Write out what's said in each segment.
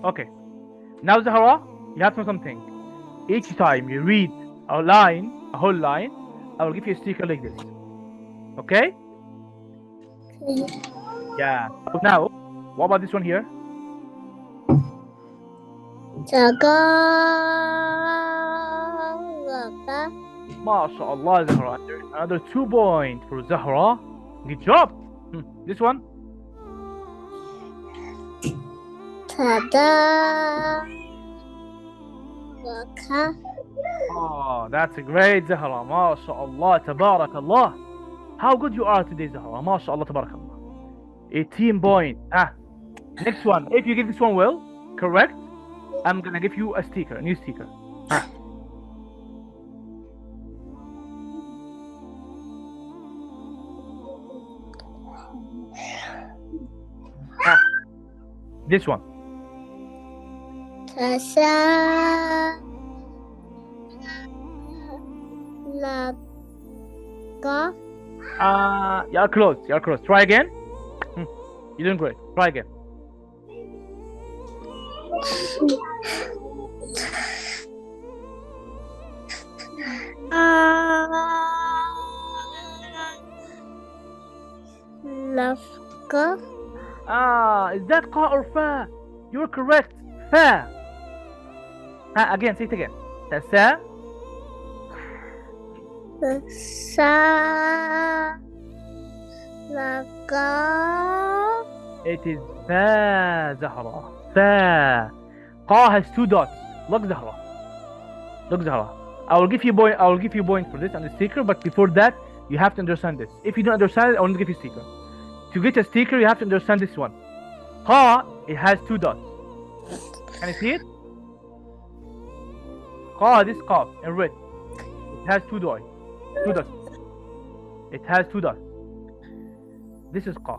Okay. Now, Zahra, you have to know something. Each time you read a line, a whole line, I will give you a sticker like this. Okay? Yeah. So now, what about this one here? Tabarak. MashaAllah, Zahra. Another 2 points for Zahra. Good job. This one? Tabarak. Oh, that's great, Zahra. MashaAllah, Tabarakallah. How good you are today, Zahra. MashaAllah, Tabarakallah. 18 points. Next one. If you get this one well, correct, I'm gonna give you a sticker, a new sticker. This one. Tabarak. You're close. You're close. Try again. You're doing great. Try again. Lafka. Is that qa or fa? You're correct. Fa. Again, say it again. Tasa. Laka. It is fa, Zahra. Fa. Qa has 2 dots. Look, Zahra. Look, Zahra. I will give you point. I will give you point for this and the sticker. But before that, you have to understand this. If you don't understand it, I will give you a sticker. To get a sticker, you have to understand this one. Qa, it has 2 dots. Can you see it? Qa, this qa in red. It has 2 dots. 2 dots. It has 2 dots. This is qa.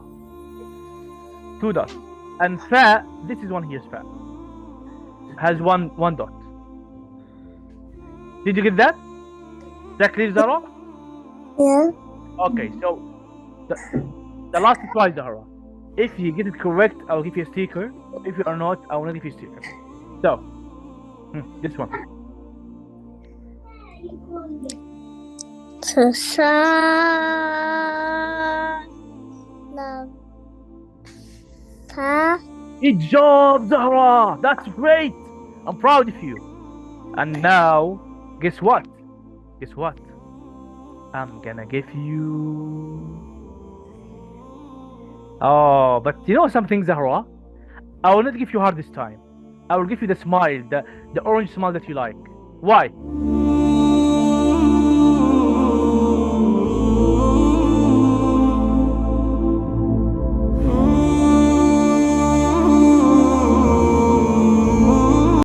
2 dots. And fa, this is one here's fa. It has one dot. Did you get that? Is that clear, Zahra? Yeah. Okay, so the last try, Zahra. If you get it correct, I will give you a sticker. If you are not, I will not give you a sticker. So, this one. Good job, Zahra. That's great. I'm proud of you. And now, guess what? Guess what? I'm gonna give you. Oh, but you know something, Zahra? I will not give you hard this time. I will give you the smile, the orange smile that you like. Why?